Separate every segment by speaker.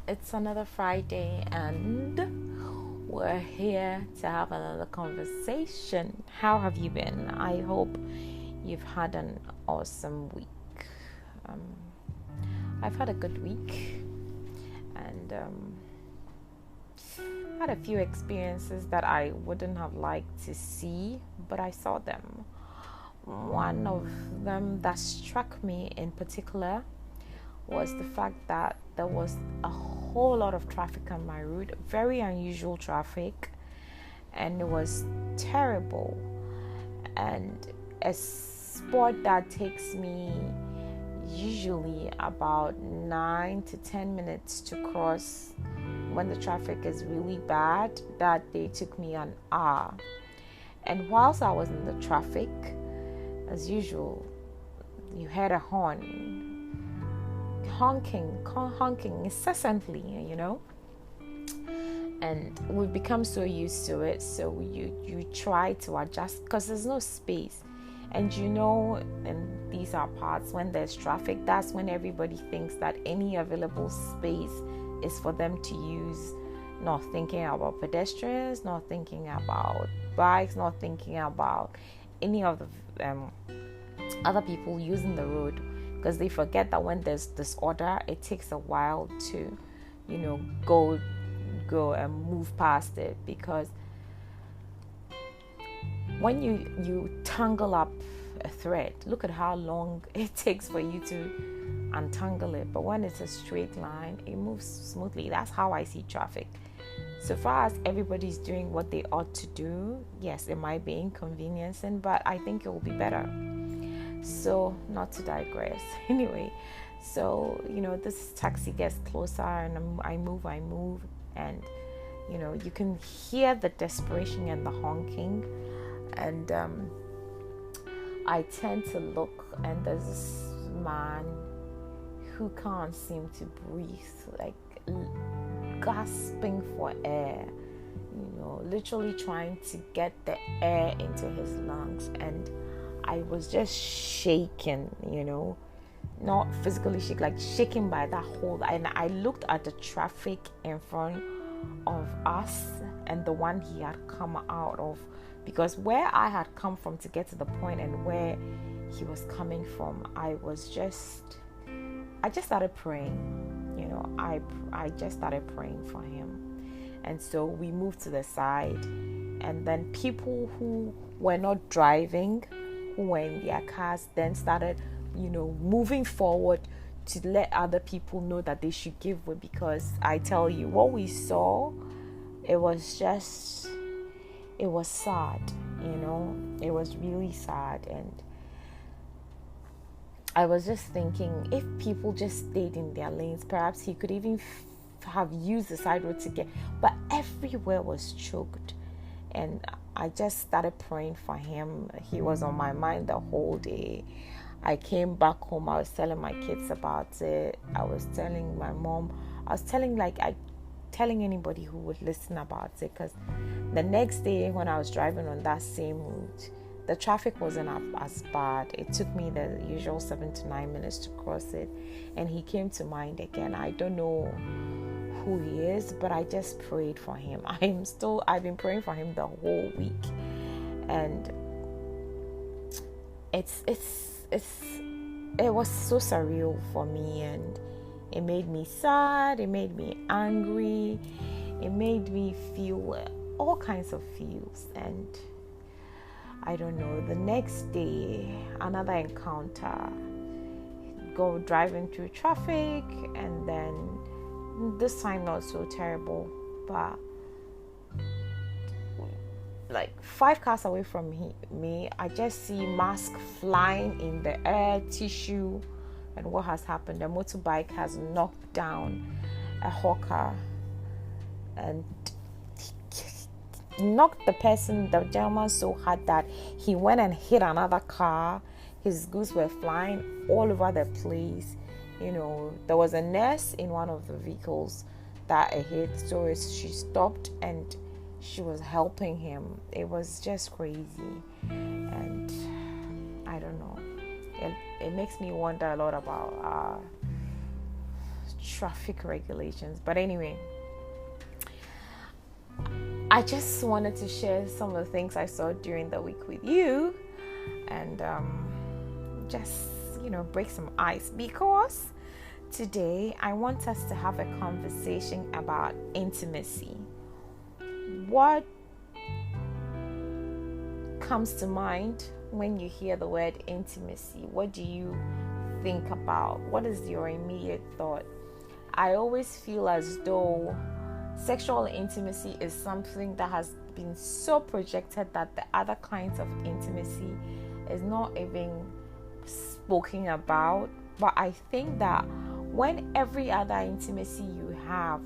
Speaker 1: It's another Friday, and we're here to have another conversation. How have you been? I hope you've had an awesome week. Um, I've had a good week, and had a few experiences that I wouldn't have liked to see, but I saw them. One of them that struck me in particular was the fact that there was a whole lot of traffic on my route, very unusual traffic, and it was terrible. And a sport that takes me usually about 9 to 10 minutes to cross when the traffic is really bad, that day took me an hour. And whilst I was in the traffic, as usual, you heard a honking incessantly, and we've become so used to it, so you try to adjust because there's no space. And and these are parts when there's traffic, that's when everybody thinks that any available space is for them to use, not thinking about pedestrians, not thinking about bikes, not thinking about any of the other people using the road, because they forget that when there's disorder, it takes a while to, go and move past it. Because when you tangle up a thread, look at how long it takes for you to untangle it. But when it's a straight line, it moves smoothly. That's how I see traffic. So far as everybody's doing what they ought to do, yes, it might be inconveniencing, but I think it will be better. So, not to digress. Anyway, so, this taxi gets closer and I move, and, you can hear the desperation and the honking. And I tend to look, and there's this man who can't seem to breathe, like gasping for air, literally trying to get the air into his lungs. And I was just shaking, not physically shaking, like shaken by that whole. And I looked at the traffic in front of us and the one he had come out of, because where I had come from to get to the point and where he was coming from, I just started praying. I just started praying for him. And so we moved to the side, and then people who were not driving, who were in their cars, then started, moving forward to let other people know that they should give way. Because I tell you, what we saw, it was sad, it was really sad. And I was just thinking, if people just stayed in their lanes, perhaps he could even have used the side road to get, but everywhere was choked. And I just started praying for him. He was on my mind the whole day. I came back home, I was telling my kids about it. I was telling my mom, I was telling anybody who would listen about it, because the next day when I was driving on that same route, the traffic wasn't as bad. It took me the usual 7 to 9 minutes to cross it, and he came to mind again. I don't know who he is, but I just prayed for him. I've been praying for him the whole week, and it was so surreal for me, and it made me sad, it made me angry, it made me feel all kinds of feels. And I don't know, the next day, another encounter, driving through traffic, and then this time not so terrible, but like 5 cars away from me, I just see mask flying in the air, tissue. And what has happened? The motorbike has knocked down a hawker and knocked the gentleman so hard that he went and hit another car. His goods were flying all over the place. There was a nurse in one of the vehicles that it hit, so she stopped and she was helping him. It was just crazy, and I don't know. It makes me wonder a lot about traffic regulations. But anyway, I just wanted to share some of the things I saw during the week with you, and just, break some ice, because today I want us to have a conversation about intimacy. What comes to mind when you hear the word intimacy? What do you think about? What is your immediate thought? I always feel as though sexual intimacy is something that has been so projected that the other kinds of intimacy is not even spoken about. But I think that when every other intimacy you have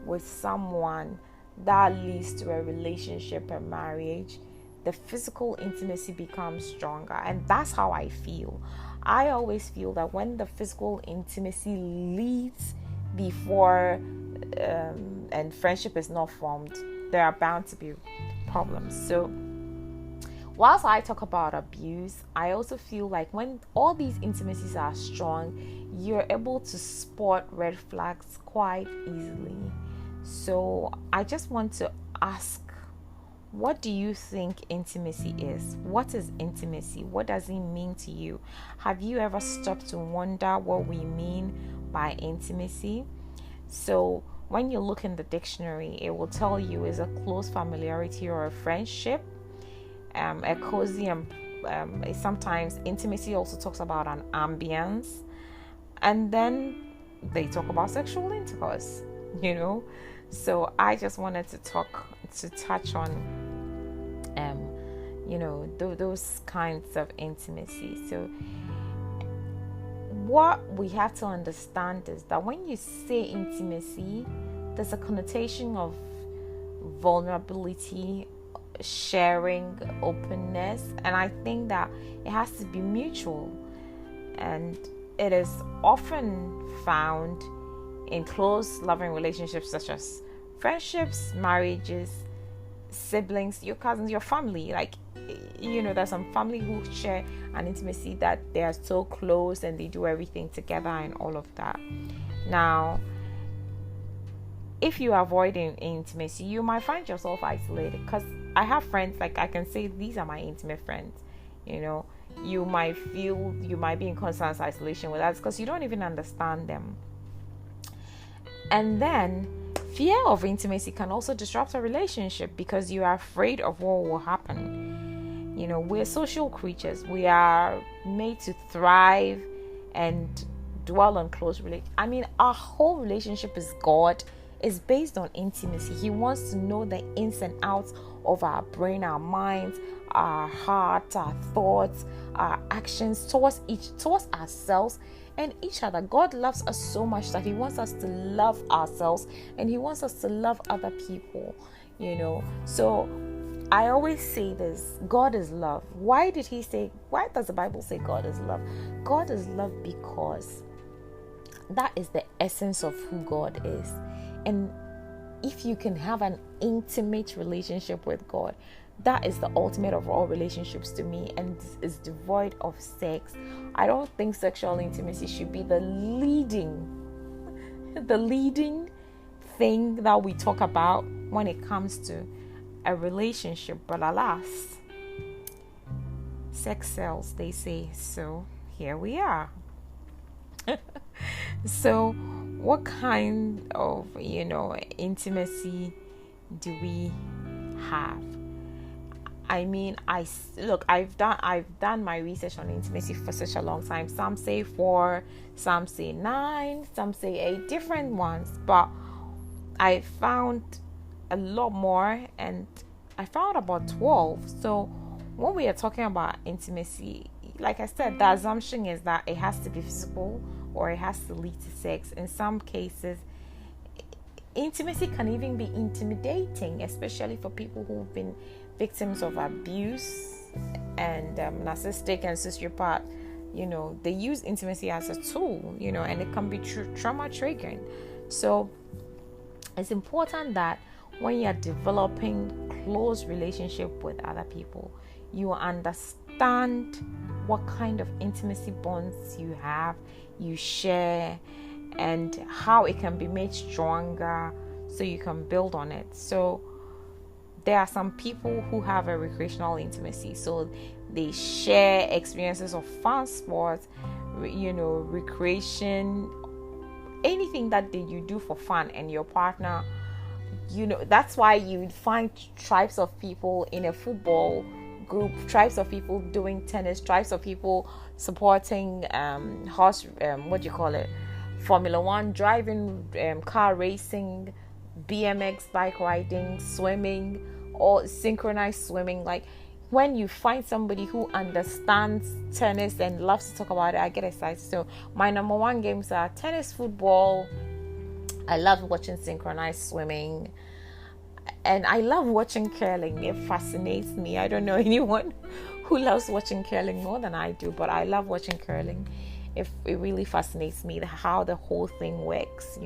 Speaker 1: with someone that leads to a relationship and marriage, the physical intimacy becomes stronger. And that's how I feel. I always feel that when the physical intimacy leads before and friendship is not formed, there are bound to be problems. So whilst I talk about abuse, I also feel like when all these intimacies are strong, you're able to spot red flags quite easily. So I just want to ask, what do you think intimacy is? What is intimacy? What does it mean to you? Have you ever stopped to wonder what we mean by intimacy? So when you look in the dictionary, it will tell you is a close familiarity or a friendship, a cozy, sometimes intimacy also talks about an ambience, and then they talk about sexual intercourse, So I just wanted to touch on those kinds of intimacy. So what we have to understand is that when you say intimacy, there's a connotation of vulnerability, sharing, openness, and I think that it has to be mutual, and it is often found in close, loving relationships such as friendships, marriages, siblings, your cousins, your family. There's some family who share an intimacy that they are so close and they do everything together and all of that. Now, if you avoid intimacy, you might find yourself isolated, because I have friends, I can say these are my intimate friends. You might feel you might be in constant isolation with us because you don't even understand them. And then fear of intimacy can also disrupt a relationship because you are afraid of what will happen. We're social creatures. We are made to thrive and dwell on close relationships. Our whole relationship with God is based on intimacy. He wants to know the ins and outs of our brain, our minds, our hearts, our thoughts, our actions towards ourselves and each other. God loves us so much that He wants us to love ourselves and He wants us to love other people, So I always say this: God is love. Why does the Bible say God is love? God is love because that is the essence of who God is. And if you can have an intimate relationship with God, that is the ultimate of all relationships to me, and is devoid of sex. I don't think sexual intimacy should be the leading thing that we talk about when it comes to a relationship. But alas, sex sells, they say. So here we are. So what kind of intimacy do we have? I've done my research on intimacy for such a long time. Some say 4, some say 9, some say 8, different ones, but I found a lot more, and I found about 12. So when we are talking about intimacy, like I said, the assumption is that it has to be physical or it has to lead to sex. In some cases, intimacy can even be intimidating, especially for people who've been victims of abuse and narcissistic and sociopath. They use intimacy as a tool, and it can be trauma triggering. So it's important that when you're developing close relationship with other people, you understand what kind of intimacy bonds you have, you share, and how it can be made stronger so you can build on it. So there are some people who have a recreational intimacy, so they share experiences of fun sports, recreation, anything that you do for fun, and your partner, that's why you would find tribes of people in a football group, tribes of people doing tennis, tribes of people supporting Formula One, driving, car racing, BMX bike riding, swimming, or synchronized swimming. Like, when you find somebody who understands tennis and loves to talk about it, I get excited. So my number one games are tennis, football. I love watching synchronized swimming, and I love watching curling. It fascinates me. I don't know anyone who loves watching curling more than I do, but I love watching curling. It really fascinates me how the whole thing works,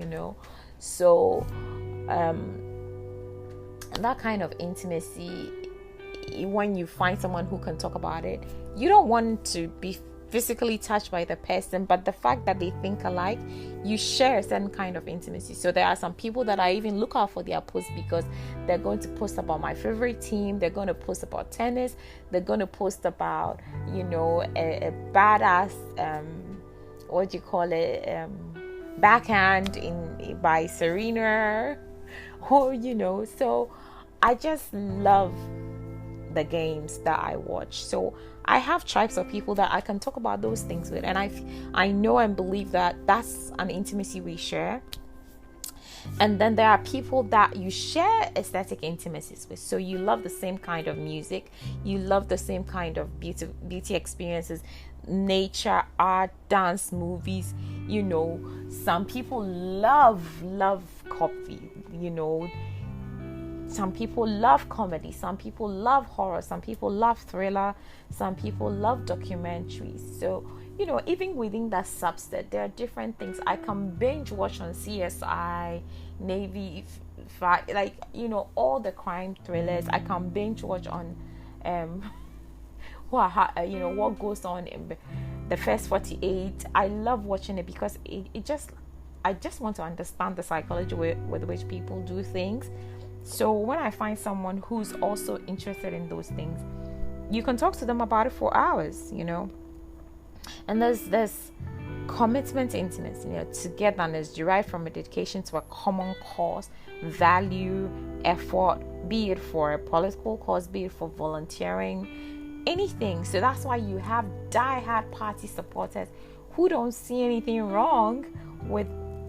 Speaker 1: So that kind of intimacy, when you find someone who can talk about it, you don't want to be physically touched by the person, but the fact that they think alike, you share a certain kind of intimacy. So there are some people that I even look out for their posts, because they're going to post about my favorite team, they're going to post about tennis, they're going to post about a badass backhand by Serena, or so I just love the games that I watch. So I have tribes of people that I can talk about those things with, and I know and believe that that's an intimacy we share. And then there are people that you share aesthetic intimacies with. So you love the same kind of music, you love the same kind of beauty experiences, nature, art, dance, movies. Some people love coffee. Some people love comedy, some people love horror, some people love thriller, some people love documentaries. So, even within that subset, there are different things. I can binge watch on CSI, Navy, all the crime thrillers. I can binge watch on what goes on in the First 48. I love watching it because I just want to understand the psychology with which people do things. So when I find someone who's also interested in those things, you can talk to them about it for hours, And there's this commitment to intimacy, togetherness derived from a dedication to a common cause, value, effort, be it for a political cause, be it for volunteering, anything. So that's why you have die-hard party supporters who don't see anything wrong with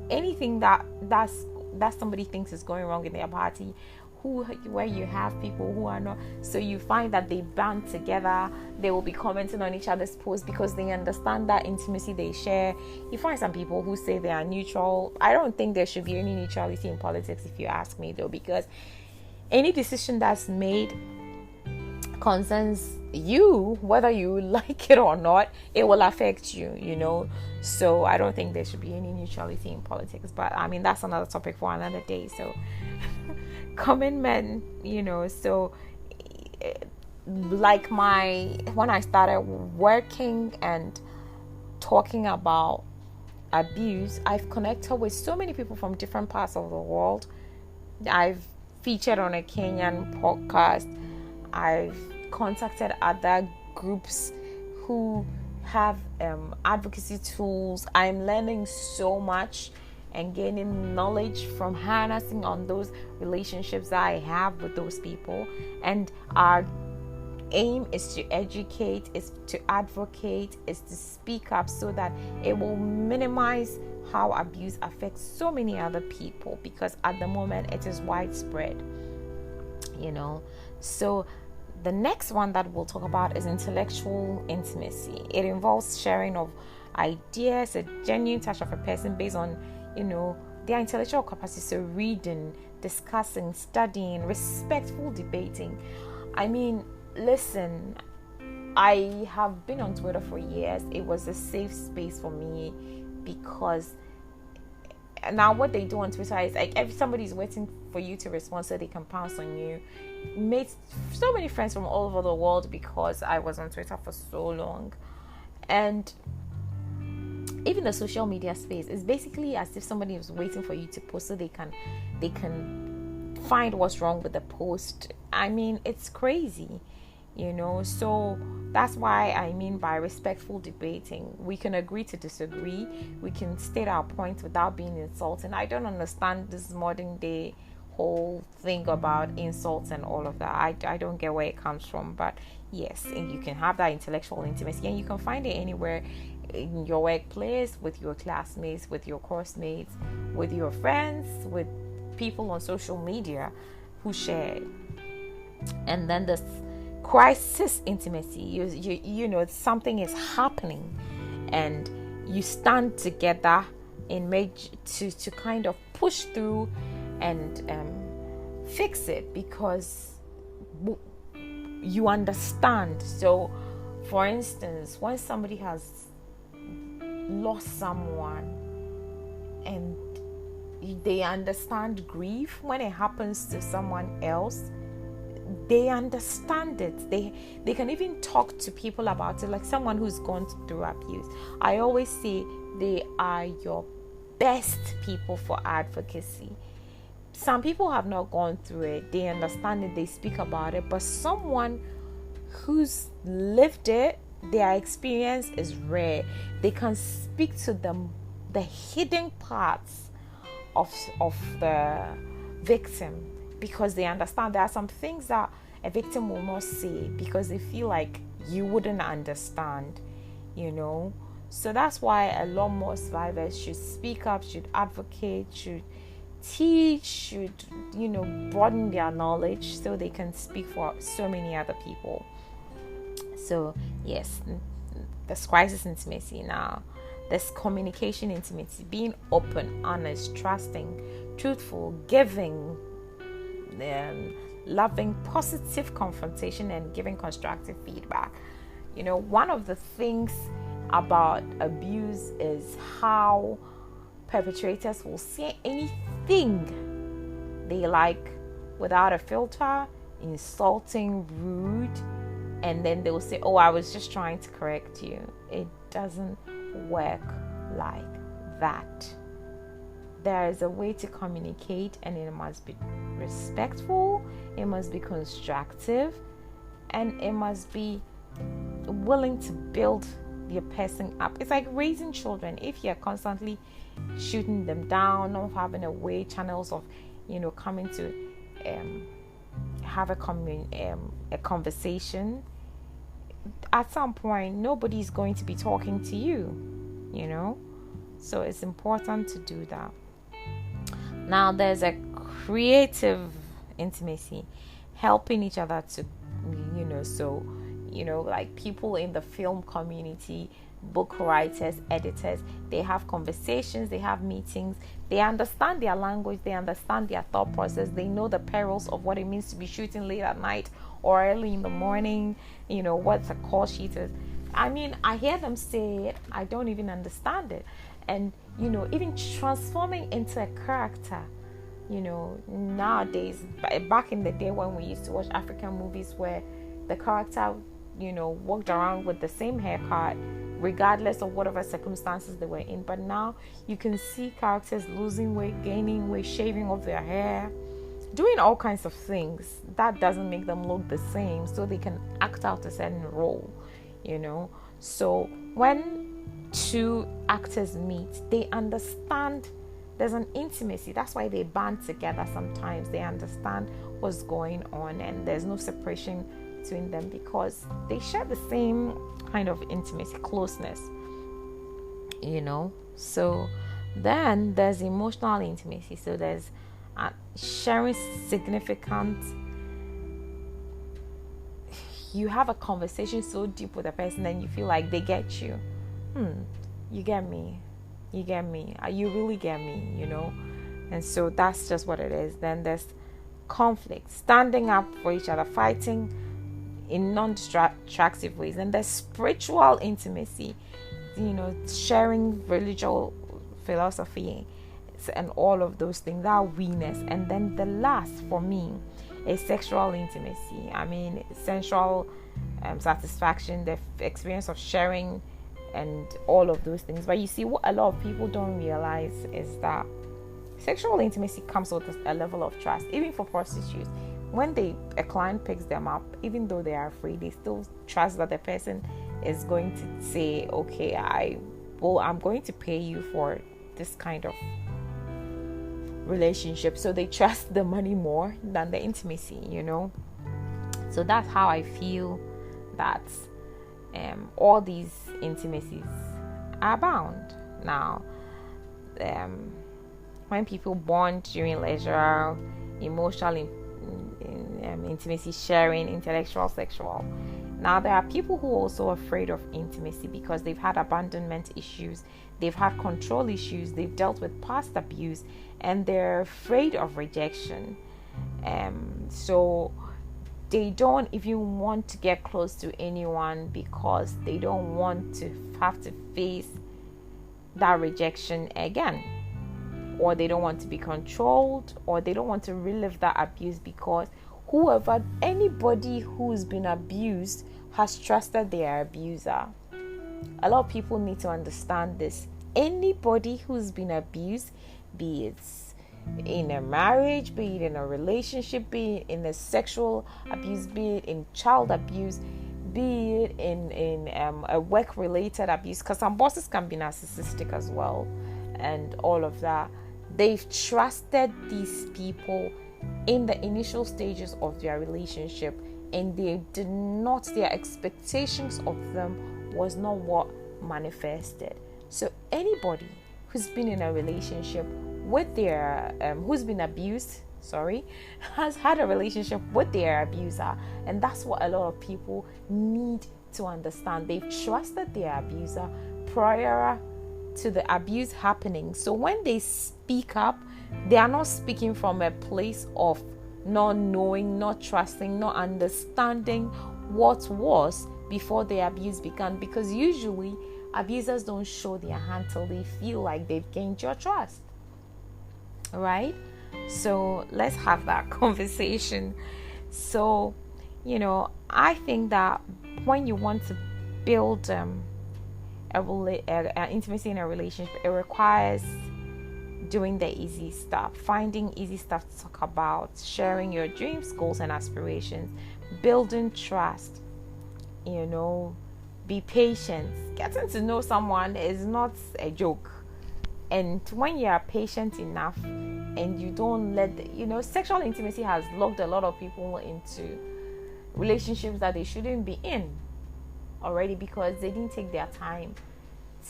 Speaker 1: anything that somebody thinks is going wrong in their party, where you have people who are not. So you find that they band together, they will be commenting on each other's posts because they understand that intimacy they share. You find some people who say they are neutral. I don't think there should be any neutrality in politics, if you ask me, though, because any decision that's made concerns you, whether you like it or not, it will affect you, So I don't think there should be any neutrality in politics, but I mean, that's another topic for another day. So common men, so like when I started working and talking about abuse, I've connected with so many people from different parts of the world. I've featured on a Kenyan podcast. I've contacted other groups who have advocacy tools. I'm learning so much and gaining knowledge from harnessing on those relationships that I have with those people. And our aim is to educate, is to advocate, is to speak up so that it will minimize how abuse affects so many other people, because at the moment it is widespread, So the next one that we'll talk about is intellectual intimacy. It involves sharing of ideas, a genuine touch of a person based on, their intellectual capacity. So reading, discussing, studying, respectful debating. I mean, listen, I have been on Twitter for years. It was a safe space for me, because now what they do on Twitter is like somebody's waiting for you to respond so they can pounce on you. Made so many friends from all over the world because I was on Twitter for so long. And even the social media space is basically as if somebody is waiting for you to post so they can find what's wrong with the post. I mean, it's crazy, so that's why I mean by respectful debating. We can agree to disagree, we can state our points without being insulting. I don't understand this modern day whole thing about insults and all of that. I don't get where it comes from. But yes, and you can have that intellectual intimacy, and you can find it anywhere, in your workplace, with your classmates, with your course mates, with your friends, with people on social media who share it. And then this crisis intimacy, you something is happening and you stand together to kind of push through and fix it, because you understand. So for instance, when somebody has lost someone and they understand grief, when it happens to someone else, they understand it. They can even talk to people about it, like someone who's gone through abuse. I always say they are your best people for advocacy. Some people have not gone through it, they understand it, they speak about it, but someone who's lived it, their experience is rare. They can speak to them the hidden parts of the victim, because they understand there are some things that a victim will not say because they feel like you wouldn't understand, So that's why a lot more survivors should speak up, should advocate, should teach, should, broaden their knowledge so they can speak for so many other people. So yes, this crisis intimacy. Now, this communication intimacy, being open, honest, trusting, truthful, giving, loving, positive confrontation, and giving constructive feedback. One of the things about abuse is how perpetrators will say anything they like without a filter, insulting, rude, and then they will say, "Oh, I was just trying to correct you." It doesn't work like that. There is a way to communicate, and it must be respectful, it must be constructive, and it must be willing to build your person up. It's like raising children. If you're constantly shooting them down, not having a way channels of coming to have a conversation, at some point nobody's going to be talking to you, so it's important to do that. Now there's a creative intimacy, helping each other to like people in the film community, book writers, editors, they have conversations, they have meetings, they understand their language, they understand their thought process, they know the perils of what it means to be shooting late at night or early in the morning, what a call sheet is. I mean, I hear them say it, I don't even understand it. And even transforming into a character, nowadays, back in the day when we used to watch African movies where the character walked around with the same haircut regardless of whatever circumstances they were in. But now you can see characters losing weight, gaining weight, shaving off their hair, doing all kinds of things. That doesn't make them look the same, so they can act out a certain role, So when two actors meet, they understand there's an intimacy. That's why they band together sometimes. They understand what's going on, and there's no separation between them because they share the same kind of intimacy, closeness, So then there's emotional intimacy. So there's sharing significant. You have a conversation so deep with a person, and you feel like they get you. You get me. You really get me. And so that's just what it is. Then there's conflict, standing up for each other, fighting in non-destructive ways. And there's spiritual intimacy, sharing religious philosophy and all of those things, that we-ness. And then the last for me is sexual intimacy. I mean, sensual satisfaction, the experience of sharing and all of those things. But you see, what a lot of people don't realize is that sexual intimacy comes with a level of trust. Even for prostitutes, when a client picks them up, even though they are afraid, they still trust that the person is going to say, okay, I'm going to pay you for this kind of relationship. So they trust the money more than the intimacy, So that's how I feel that all these intimacies are bound. Now, when people bond during leisure, emotional intimacy, sharing, intellectual, sexual. Now, there are people who are also afraid of intimacy because they've had abandonment issues, they've had control issues, they've dealt with past abuse, and they're afraid of rejection. So they don't even want to get close to anyone because they don't want to have to face that rejection again, or they don't want to be controlled, or they don't want to relive that abuse, because anybody who's been abused has trusted their abuser. A lot of people need to understand this. Anybody who's been abused, be it in a marriage, be it in a relationship, be it in a sexual abuse, be it in child abuse, be it in a work-related abuse, because some bosses can be narcissistic as well, and all of that. They've trusted these people in the initial stages of their relationship, and their expectations of them was not what manifested. So anybody who's been in a relationship with who's been abused, has had a relationship with their abuser, and that's what a lot of people need to understand. They've trusted their abuser prior to the abuse happening. So when they speak up, they are not speaking from a place of not knowing, not trusting, not understanding what was before the abuse began, because usually abusers don't show their hand till they feel like they've gained your trust. Right? So let's have that conversation. So, I think that when you want to build intimacy in a relationship, it requires doing the easy stuff, finding easy stuff to talk about, sharing your dreams, goals, and aspirations, building trust, be patient. Getting to know someone is not a joke. And when you are patient enough and you don't sexual intimacy has locked a lot of people into relationships that they shouldn't be in already, because they didn't take their time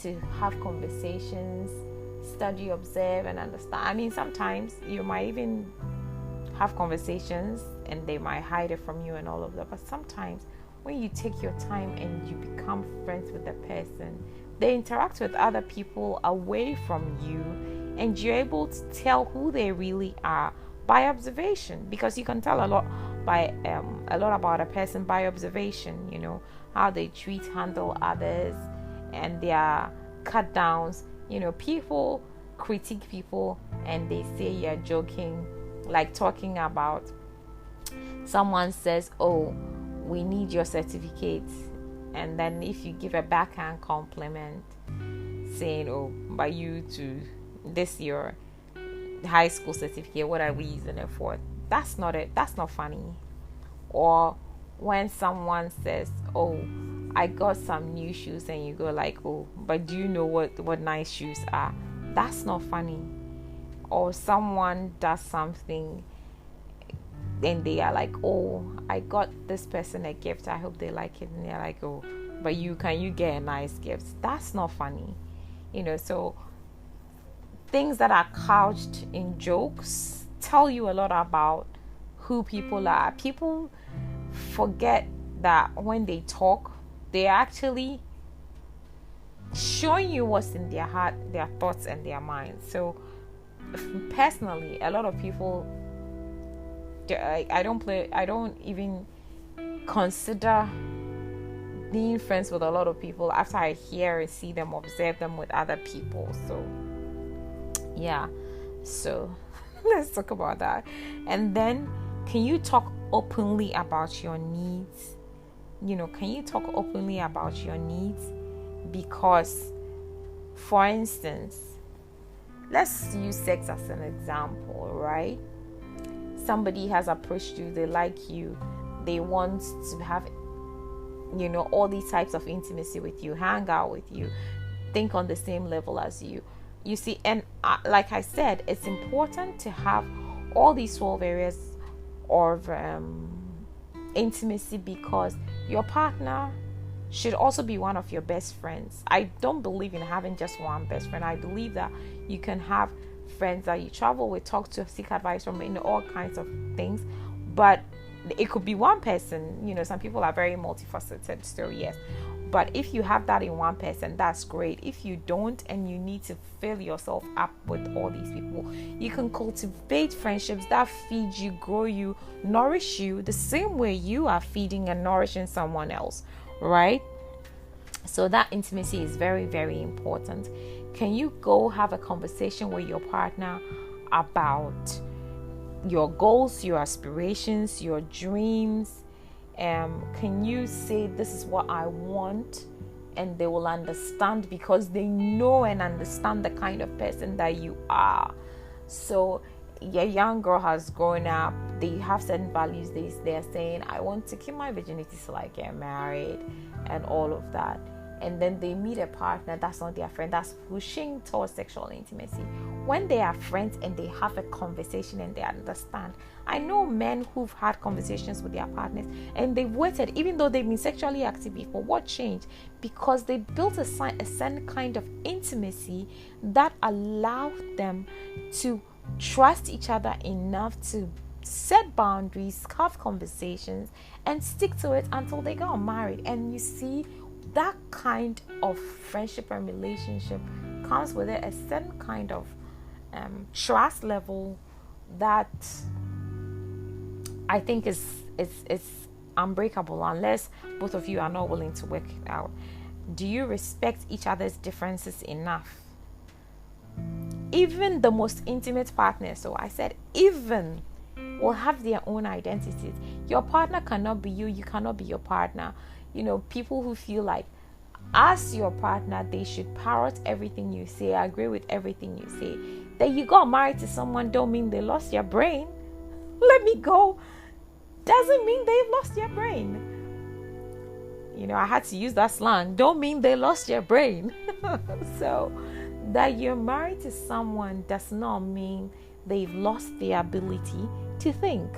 Speaker 1: to have conversations, study, observe, and understand. I mean, sometimes you might even have conversations and they might hide it from you and all of that. But sometimes when you take your time and you become friends with the person, they interact with other people away from you, and you're able to tell who they really are by observation, because you can tell a lot about a person by observation. How they handle others, and their cut downs. People critique people and they say you're joking, like talking about someone says, oh, we need your certificate, and then if you give a backhand compliment saying, oh, by you to this your high school certificate, what are we using it for? That's not funny. Or when someone says, oh, I got some new shoes, and you go like, oh, but do you know what nice shoes are? That's not funny. Or someone does something and they are like, oh, I got this person a gift, I hope they like it, and they're like, oh, but can you get a nice gift? That's not funny. So things that are couched in jokes tell you a lot about who people are. People forget that when they talk, they're actually showing you what's in their heart, their thoughts, and their minds. So personally, a lot of people, I don't even consider being friends with a lot of people after I hear and see them, observe them with other people. So yeah, so let's talk about that. And then, can you talk openly about your needs? Can you talk openly about your needs? because, for instance, let's use sex as an example, right? Somebody has approached you, they like you, they want to have, all these types of intimacy with you, hang out with you, think on the same level as you. You see, and like I said, it's important to have all these 12 areas of intimacy, because your partner should also be one of your best friends. I don't believe in having just one best friend. I believe that you can have friends that you travel with, talk to, seek advice from, all kinds of things. But it could be one person. Some people are very multifaceted, so yes. But if you have that in one person, that's great. If you don't, and you need to fill yourself up with all these people, you can cultivate friendships that feed you, grow you, nourish you the same way you are feeding and nourishing someone else, right? So that intimacy is very, very important. Can you go have a conversation with your partner about your goals, your aspirations, your dreams? Can you say, this is what I want, and they will understand, because they know and understand the kind of person that you are. So your young girl has grown up, they have certain values, they're saying, I want to keep my virginity till I get married and all of that. And then they meet a partner that's not their friend, that's pushing towards sexual intimacy. When they are friends and they have a conversation and they understand. I know men who've had conversations with their partners and they've waited, even though they've been sexually active before. What changed? Because they built a certain kind of intimacy that allowed them to trust each other enough to set boundaries, have conversations, and stick to it until they got married. And you see, that kind of friendship and relationship comes with it a certain kind of trust level that I think is unbreakable, unless both of you are not willing to work it out. Do you respect each other's differences enough? Even the most intimate partners, so I said even, will have their own identities. Your partner cannot be you, you cannot be your partner. People who feel like, as your partner, they should parrot everything you say, agree with everything you say. That you got married to someone don't mean they lost their brain. Let me go. Doesn't mean they've lost their brain. I had to use that slang. Don't mean they lost their brain. So, that you're married to someone does not mean they've lost their ability to think.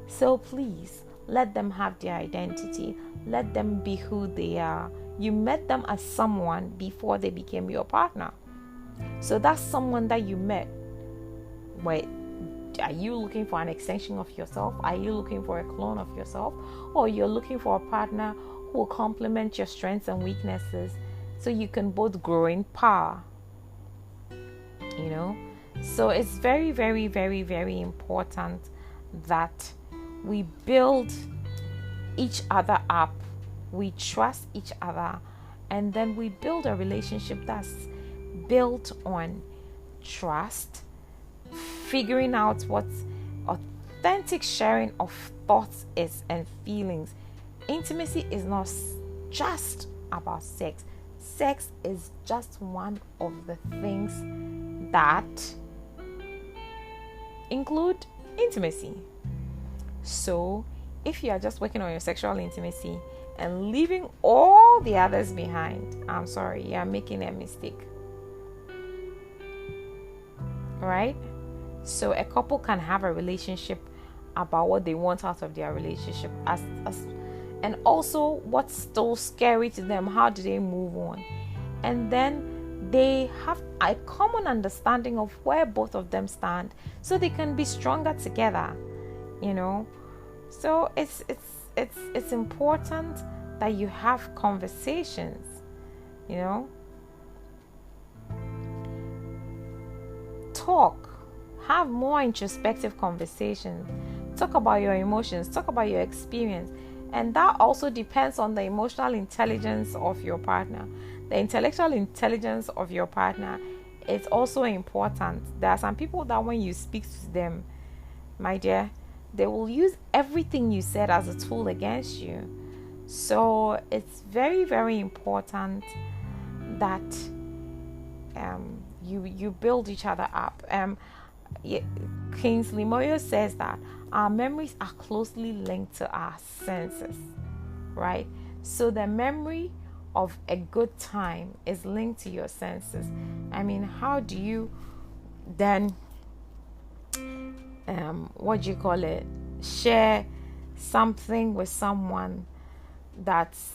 Speaker 1: So please, let them have their identity. Let them be who they are. You met them as someone before they became your partner. So that's someone that you met. Wait, are you looking for an extension of yourself? Are you looking for a clone of yourself? Or you're looking for a partner who will complement your strengths and weaknesses so you can both grow in power? So it's very, very, very, very important that we build each other up, we trust each other, and then we build a relationship that's built on trust, figuring out what authentic sharing of thoughts is and feelings. Intimacy is not just about sex. Sex is just one of the things that include intimacy. So if you are just working on your sexual intimacy and leaving all the others behind, I'm sorry, you are making a mistake. Right? So a couple can have a relationship about what they want out of their relationship, and also what's still scary to them. How do they move on? And then they have a common understanding of where both of them stand, so they can be stronger together. So it's important that you have conversations. Talk, have more introspective conversations. Talk about your emotions, talk about your experience. And that also depends on the emotional intelligence of your partner. The intellectual intelligence of your partner is also important. There are some people that when you speak to them, my dear, they will use everything you said as a tool against you. So it's very, very important that you build each other up. Kingsley Moyo says that our memories are closely linked to our senses, right? So the memory of a good time is linked to your senses. I mean, how do you then share something with someone that's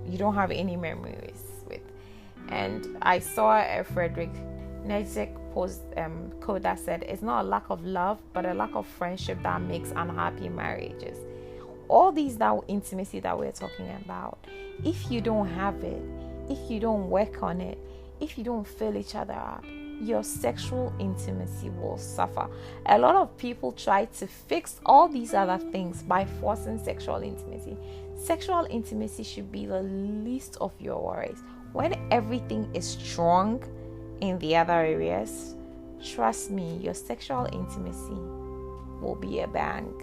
Speaker 1: you don't have any memories with? And I saw a Frederick Nietzsche post quote that said, "It's not a lack of love, but a lack of friendship that makes unhappy marriages." All these that intimacy that we're talking about, if you don't have it, if you don't work on it, if you don't fill each other up, your sexual intimacy will suffer. A lot of people try to fix all these other things by forcing sexual intimacy. Sexual intimacy should be the least of your worries. When everything is strong in the other areas, trust me, your sexual intimacy will be a bang.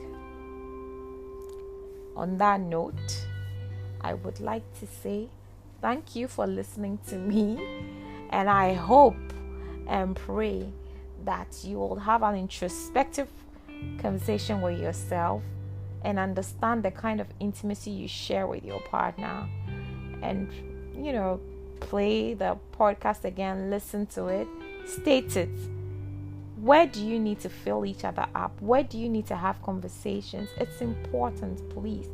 Speaker 1: On that note, I would like to say thank you for listening to me, and I hope and pray that you will have an introspective conversation with yourself and understand the kind of intimacy you share with your partner. And play the podcast again, listen to it, state it. Where do you need to fill each other up? Where do you need to have conversations? It's important, please.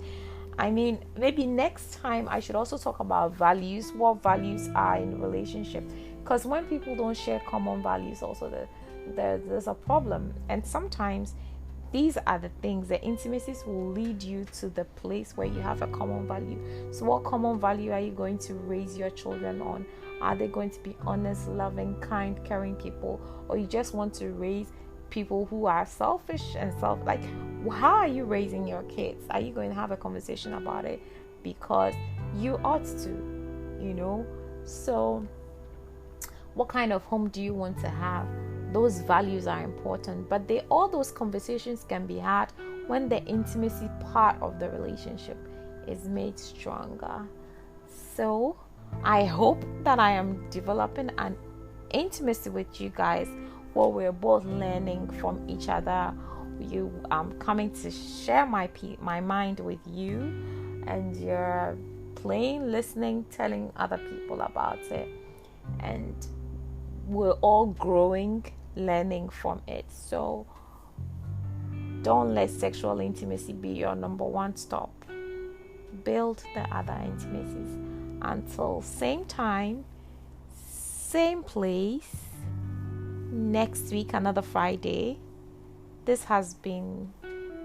Speaker 1: I mean, maybe next time I should also talk about values, what values are in a relationship. Because when people don't share common values, also there's a problem. And sometimes these are the things, the intimacies will lead you to the place where you have a common value. So what common value are you going to raise your children on? Are they going to be honest, loving, kind, caring people? Or you just want to raise people who are selfish and how are you raising your kids? Are you going to have a conversation about it? Because you ought to, So what kind of home do you want to have? Those values are important, but all those conversations can be had when the intimacy part of the relationship is made stronger. So I hope that I am developing an intimacy with you guys where we're both learning from each other. I'm coming to share my mind with you, and you're playing, listening, telling other people about it, and we're all growing, learning from it. So don't let sexual intimacy be your number one stop. Build the other intimacies. Until same time, same place, next week, another Friday. This has been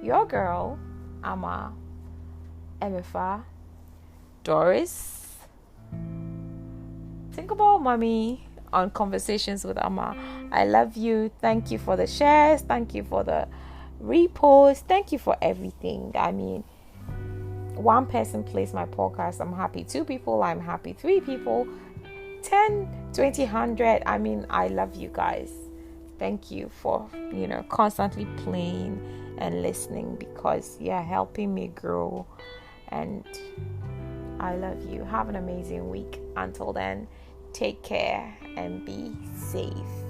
Speaker 1: your girl, Ama Emefa Doris. Think about mommy on Conversations with Ama. I love you. Thank you for the shares. Thank you for the repost. Thank you for everything. I mean, one person plays my podcast, I'm happy. 2 people, I'm happy. 3 people, 10, 20, 100. I mean, I love you guys. Thank you for, constantly playing and listening, because you're helping me grow. And I love you. Have an amazing week. Until then, take care and be safe.